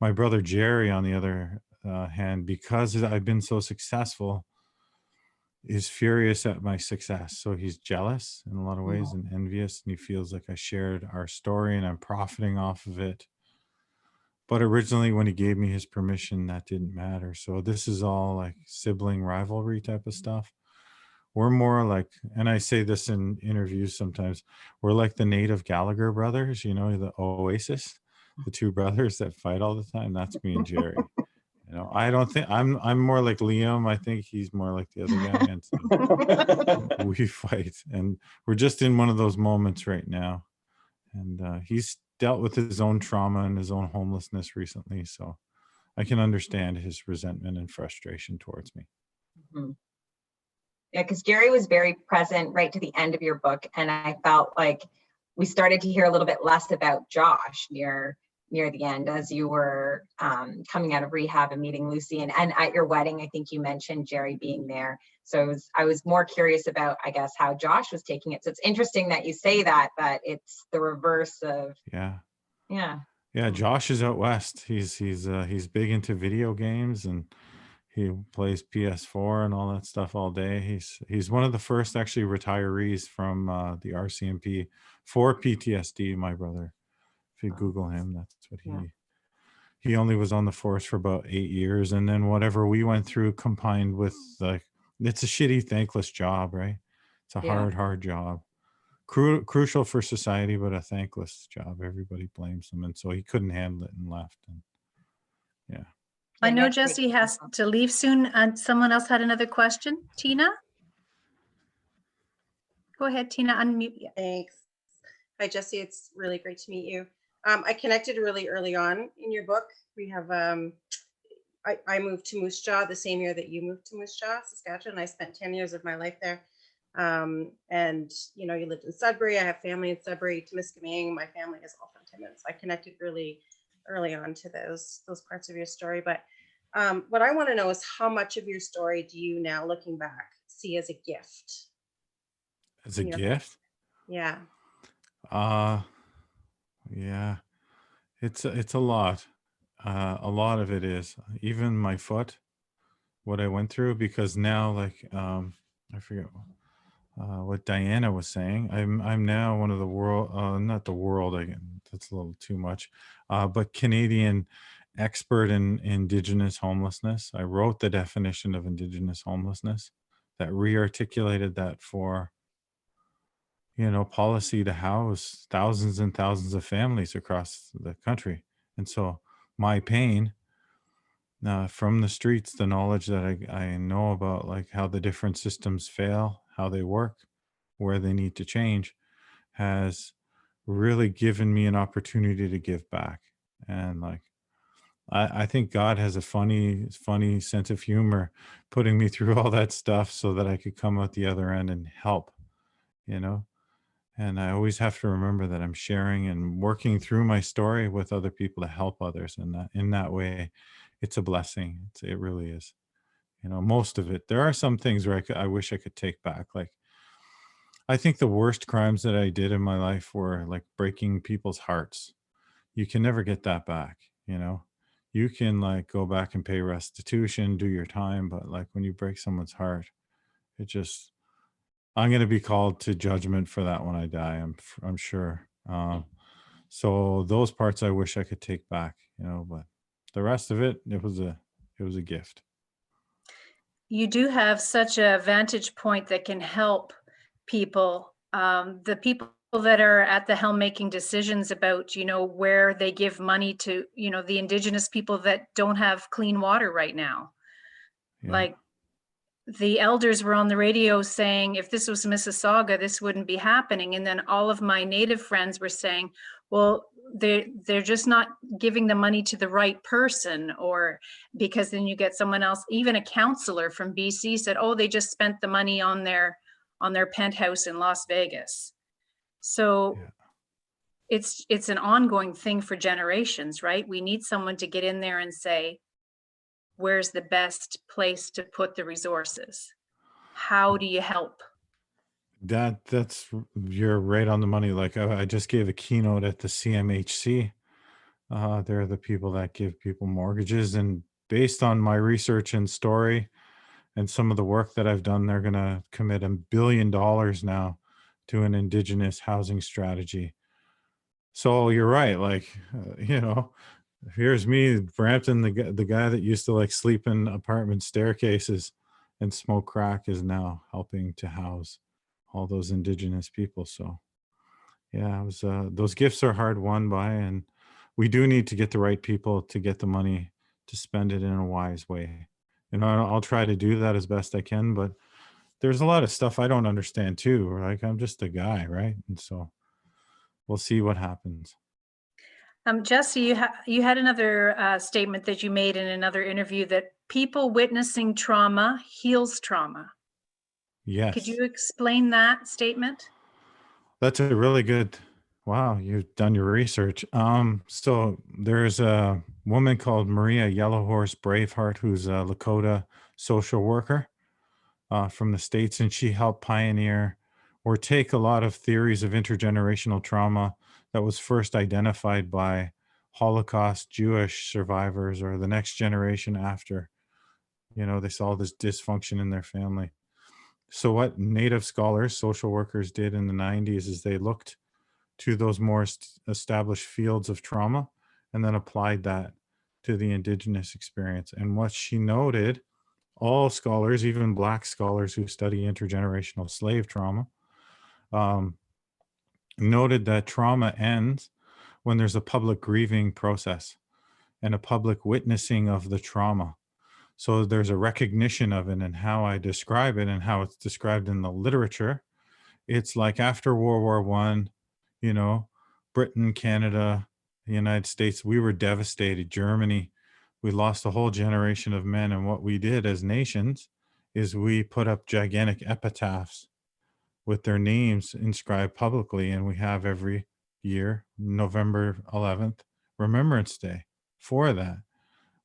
My brother Jerry, on the other hand, because I've been so successful, is furious at my success. So he's jealous in a lot of ways and envious, and he feels like I shared our story and I'm profiting off of it. But originally, when he gave me his permission, that didn't matter. So this is all like sibling rivalry type of stuff. We're more like, and I say this in interviews sometimes, we're like the native Gallagher brothers, you know, the Oasis, the 2 brothers that fight all the time. That's me and Jerry. You know, I don't think I'm more like Liam. I think he's more like the other guy. And so we fight, and we're just in one of those moments right now. And he's dealt with his own trauma and his own homelessness recently. So I can understand his resentment and frustration towards me. Mhm. Yeah, because Jerry was very present right to the end of your book, and I felt like we started to hear a little bit less about Josh near the end, as you were coming out of rehab and meeting Lucy, and at your wedding, I think you mentioned Jerry being there. So I was more curious about, I guess, how Josh was taking it. So it's interesting that you say that it's the reverse of. Yeah. Yeah. Josh is out west. He's big into video games, and he plays PS4 and all that stuff all day. He's one of the first actually retirees from the RCMP for PTSD. My brother, if you Google him, that's what Yeah. he only was on the force for about 8 years, and then whatever we went through combined with like, it's a shitty, thankless job, right? It's a Yeah. hard job. Crucial for society, but a thankless job. Everybody blames him, and so he couldn't handle it and left. And yeah. I know next week- Jesse has to leave soon, and someone else had another question. Tina? Go ahead, Tina, unmute. Yeah. Thanks. Hi, Jesse. It's really great to meet you. I connected really early on in your book. We have, I moved to Moose Jaw the same year that you moved to Moose Jaw, Saskatchewan. I spent 10 years of my life there. And, you know, you lived in Sudbury. I have family in Sudbury, Temiskaming. My family is all from Timmins. I connected really early on to those parts of your story. But what I want to know is, how much of your story do you now, looking back, see as a gift? As a Yeah. gift? Yeah. Yeah, it's a lot. A lot of it is, even my foot, what I went through, because now, like, I forget what Diana was saying. I'm now one of the world, not the world, that's a little too much, but Canadian expert in Indigenous homelessness. I wrote the definition of Indigenous homelessness that re-articulated that for, you know, policy to house thousands and thousands of families across the country. And so my pain from the streets, the knowledge that I know about, like, how the different systems fail, how they work, where they need to change, has really given me an opportunity to give back. And like, I think God has a funny sense of humor, putting me through all that stuff so that I could come out the other end and help, you know. And I always have to remember that I'm sharing and working through my story with other people to help others. And that in that way, it's a blessing. It really is. You know, most of it. There are some things where I wish I could take back. Like, I think the worst crimes that I did in my life were like breaking people's hearts. You can never get that back, you know? You can like go back and pay restitution, do your time, but like when you break someone's heart, it just, I'm going to be called to judgment for that when I die. I'm sure. So those parts I wish I could take back, you know, but the rest of it, it was a gift. You do have such a vantage point that can help people. The people that are at the helm making decisions about, you know, where they give money to, you know, the indigenous people that don't have clean water right now. Yeah. Like the elders were on the radio saying, if this was Mississauga, this wouldn't be happening. And then all of my native friends were saying, well, they're just not giving the money to the right person, or because then you get someone else. Even a counselor from BC said, oh, they just spent the money on their penthouse in Las Vegas. So Yeah. it's an ongoing thing for generations, right? We need someone to get in there and say, where's the best place to put the resources? How do you help? You're right on the money. Like I just gave a keynote at the CMHC. They're the people that give people mortgages, and based on my research and story and some of the work that I've done, they're going to commit $1 billion now to an indigenous housing strategy. So you're right. Like, you know, here's me, Brampton, the guy that used to like sleep in apartment staircases and smoke crack, is now helping to house all those indigenous people. So yeah, it was those gifts are hard won by, and we do need to get the right people to get the money to spend it in a wise way. And I'll try to do that as best I can, but there's a lot of stuff I don't understand too. Like I'm just a guy, right? And so we'll see what happens. Jesse, you had another statement that you made in another interview, that people witnessing trauma heals trauma. Could Yes. you explain that statement? That's a really good. Wow, you've done your research. So there's a woman called Maria Yellowhorse Braveheart, who's a Lakota social worker from the States, and she helped pioneer or take a lot of theories of intergenerational trauma that was first identified by Holocaust Jewish survivors or the next generation after. You know, they saw this dysfunction in their family. So what Native scholars, social workers did in the 90s is they looked to those more established fields of trauma and then applied that to the indigenous experience. And what she noted, all scholars, even Black scholars who study intergenerational slave trauma, um, noted that trauma ends when there's a public grieving process and a public witnessing of the trauma. So there's a recognition of it, and how I describe it and how it's described in the literature. It's like after World War I, you know, Britain, Canada, the United States, we were devastated. Germany, we lost a whole generation of men. And what we did as nations is we put up gigantic epitaphs with their names inscribed publicly. And we have every year, November 11th, Remembrance Day for that.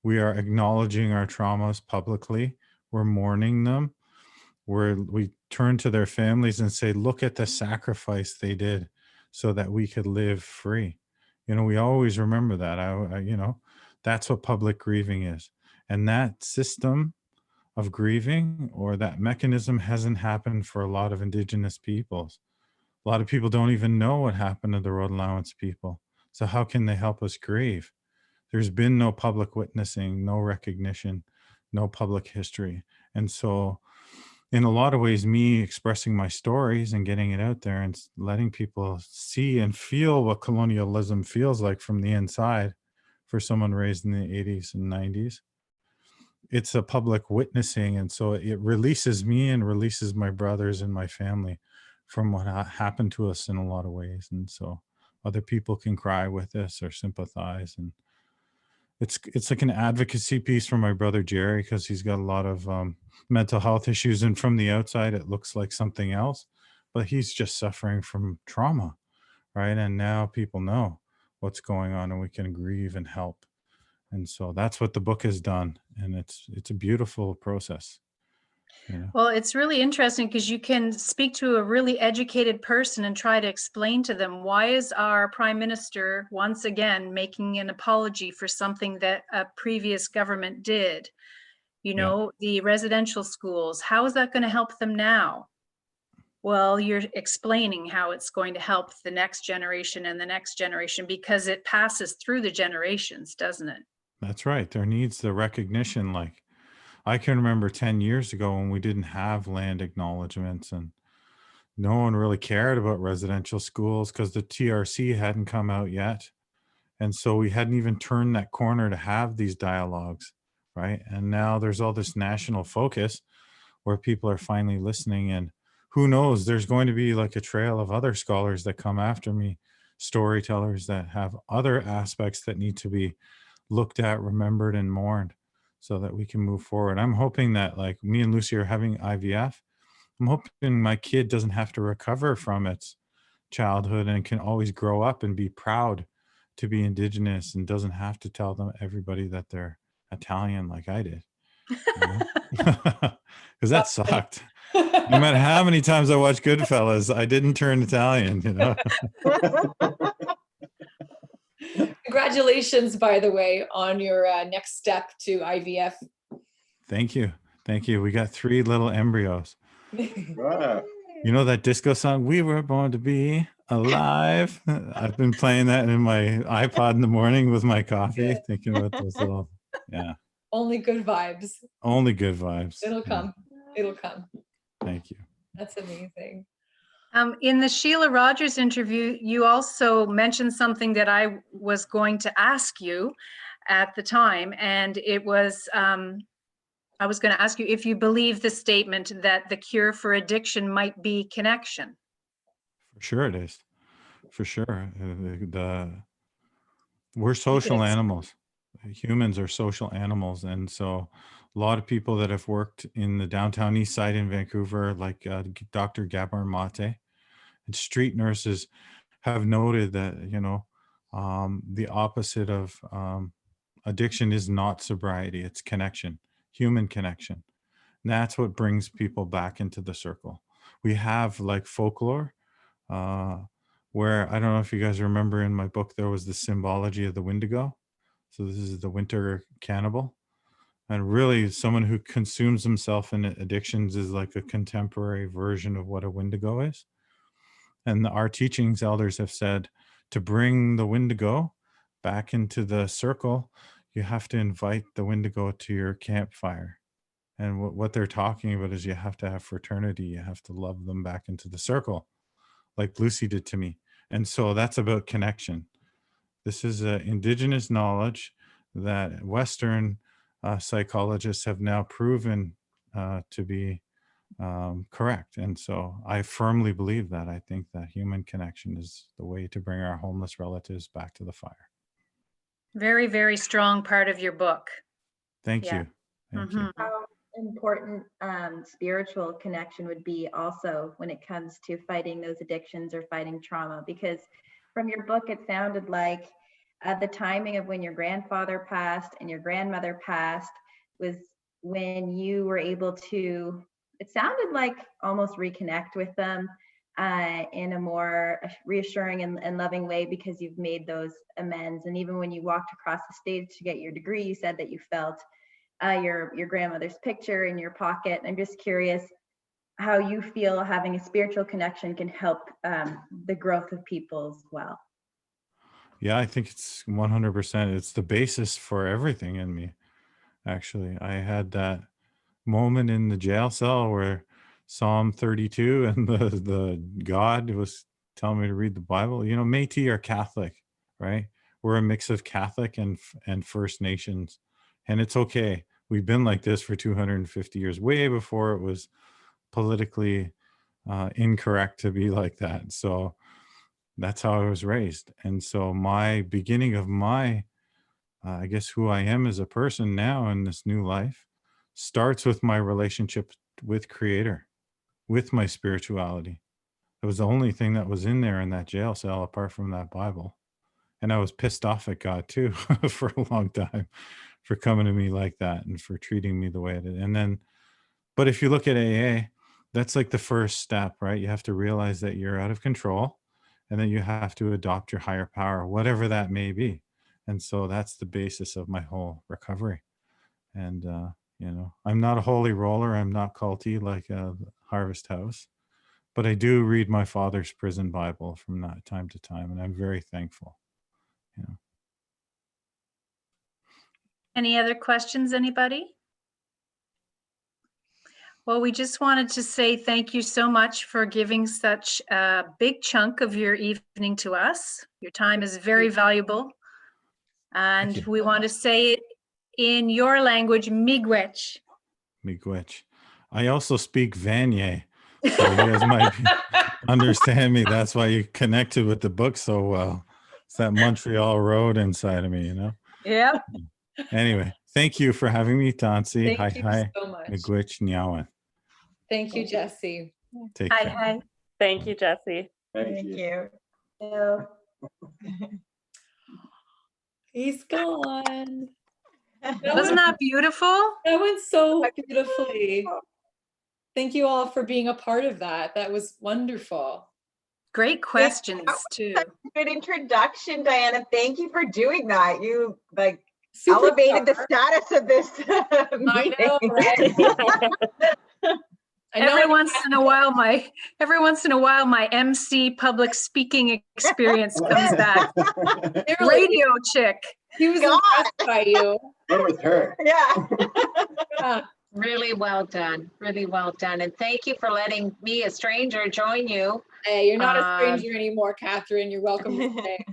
We are acknowledging our traumas publicly. We're mourning them. We turn to their families and say, look at the sacrifice they did so that we could live free. You know, we always remember that. You know, that's what public grieving is. And that system of grieving, or that mechanism, hasn't happened for a lot of indigenous peoples. A lot of people don't even know what happened to the road allowance people. So how can they help us grieve? There's been no public witnessing, no recognition, no public history. And so in a lot of ways, me expressing my stories and getting it out there and letting people see and feel what colonialism feels like from the inside for someone raised in the 80s and 90s, it's a public witnessing. And so it releases me and releases my brothers and my family from what happened to us in a lot of ways. And so other people can cry with us or sympathize. And it's like an advocacy piece for my brother Jerry, because he's got a lot of mental health issues, and from the outside it looks like something else, but he's just suffering from trauma, right? And now people know what's going on, and we can grieve and help. And so that's what the book has done. And it's a beautiful process, you know. Well, it's really interesting because you can speak to a really educated person and try to explain to them, why is our prime minister once again making an apology for something that a previous government did? You Yeah. know, the residential schools, how is that going to help them now? Well, you're explaining how it's going to help the next generation and the next generation, because it passes through the generations, doesn't it? That's right. There needs the recognition. Like, I can remember 10 years ago when we didn't have land acknowledgements and no one really cared about residential schools because the TRC hadn't come out yet. And so we hadn't even turned that corner to have these dialogues, right? And now there's all this national focus where people are finally listening. And who knows, there's going to be like a trail of other scholars that come after me, storytellers that have other aspects that need to be looked at, remembered, and mourned so that we can move forward. I'm hoping that, like, me and Lucy are having IVF. I'm hoping my kid doesn't have to recover from its childhood and can always grow up and be proud to be Indigenous and doesn't have to tell them everybody that they're Italian like I did. Because that sucked. No matter how many times I watched Goodfellas, I didn't turn Italian, you know. Congratulations, by the way, on your next step to IVF. Thank you. Thank you. We got 3 little embryos. You know that disco song, "We Were Born to Be Alive"? I've been playing that in my iPod in the morning with my coffee, thinking about those little, yeah. Only good vibes. Only good vibes. It'll Yeah. come. It'll come. Thank you. That's amazing. In the Sheila Rogers interview, you also mentioned something that I was going to ask you at the time, and it was, I was going to ask you if you believe the statement that the cure for addiction might be connection. For sure it is. For sure. We're social animals. Humans are social animals. And so a lot of people that have worked in the downtown east side in Vancouver, like Dr. Gabor Mate, and street nurses have noted that, you know, the opposite of addiction is not sobriety, it's connection, human connection. And that's what brings people back into the circle. We have like folklore, where, I don't know if you guys remember, in my book, there was the symbology of the Wendigo. So this is the winter cannibal. And really, someone who consumes himself in addictions is like a contemporary version of what a Wendigo is. And our teachings elders have said, to bring the Wendigo back into the circle, you have to invite the Wendigo to your campfire. And what they're talking about is you have to have fraternity. You have to love them back into the circle, like Lucy did to me. And so that's about connection. This is Indigenous knowledge that Western psychologists have now proven to be correct. And so I firmly believe that. I think that human connection is the way to bring our homeless relatives back to the fire. Very, very strong part of your book. Thank Yeah. you. Thank you. How important spiritual connection would be also when it comes to fighting those addictions or fighting trauma, because from your book it sounded like the timing of when your grandfather passed and your grandmother passed was when you were able to, it sounded like, almost reconnect with them in a more reassuring and loving way, because you've made those amends. And even when you walked across the stage to get your degree, you said that you felt your grandmother's picture in your pocket. I'm just curious how you feel having a spiritual connection can help the growth of people as well. Yeah, I think it's 100%. It's the basis for everything in me. Actually, I had that moment in the jail cell where Psalm 32 and the God was telling me to read the Bible. You know, Métis are Catholic, right? We're a mix of Catholic and First Nations, and it's okay. We've been like this for 250 years, way before it was politically incorrect to be like that. So that's how I was raised. And so my beginning of my, I guess, who I am as a person now in this new life starts with my relationship with Creator, with my spirituality. It was the only thing that was in there in that jail cell apart from that Bible. And I was pissed off at God too for a long time for coming to me like that and for treating me the way it did. And then, but if you look at AA, that's like the first step, right? You have to realize that you're out of control and then you have to adopt your higher power, whatever that may be. And so that's the basis of my whole recovery. And, you know, I'm not a holy roller. I'm not culty like a Harvest House, but I do read my father's prison Bible from that time to time. And I'm very thankful. You know. Any other questions, anybody? Well, we just wanted to say thank you so much for giving such a big chunk of your evening to us. Your time is very valuable. And you. we want to say it in your language, miigwech. Miigwech. I also speak Vanier, so you guys might understand me. That's why you connected with the book so well. It's that Montreal road inside of me, you know? Yep. Anyway, thank you for having me, Tansi. Thank you Hi, so much. Miigwech Nyawan. Thank you, Jesse. Take Hi, care. hi. Thank you, Jesse. Thank you. He's gone. Wasn't that beautiful? That went so beautifully. Thank you all for being a part of that. That was wonderful. Great questions too. Good introduction, Diana. Thank you for doing that. You like Super elevated the star. status of this I know, meeting. right? I know Every once in a while, my MC public speaking experience comes back. clearly Radio chick. he was God. impressed by you. It was her. Yeah. Yeah. Really well done. Really well done. And thank you for letting me, a stranger, join you. Hey, you're not a Um, stranger anymore, Catherine. You're welcome to stay.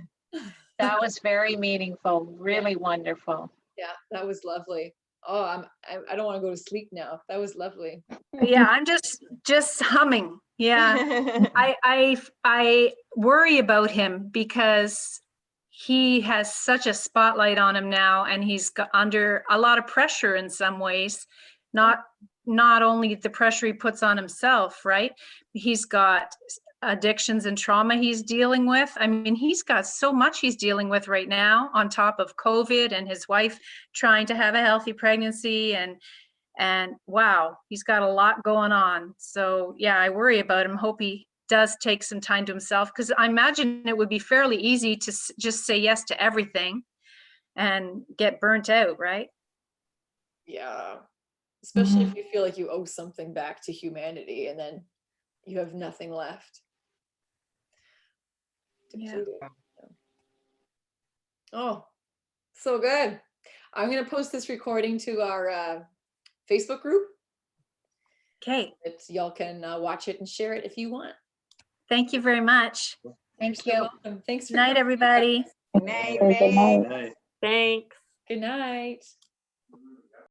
That was very meaningful, really wonderful. Yeah, that was lovely. Oh, I don't want to go to sleep now. That was lovely. Yeah, I'm just humming. Yeah. I worry about him because he has such a spotlight on him now, and he's under a lot of pressure in some ways. Not only the pressure he puts on himself, right? He's got addictions and trauma he's dealing with. I mean, he's got so much he's dealing with right now on top of COVID and his wife trying to have a healthy pregnancy and wow, he's got a lot going on. So yeah, I worry about him. Hope he does take some time to himself, because I imagine it would be fairly easy to just say yes to everything and get burnt out, right? Yeah. Especially if you feel like you owe something back to humanity and then you have nothing left. Yeah. Depleted. Oh, so good. I'm going to post this recording to our Facebook group. Okay. Y'all can watch it and share it if you want. Thank you very much. Thank You're you. so welcome. Thanks for Good night, coming. everybody. Good night. Good night. Night. Thanks. Good night.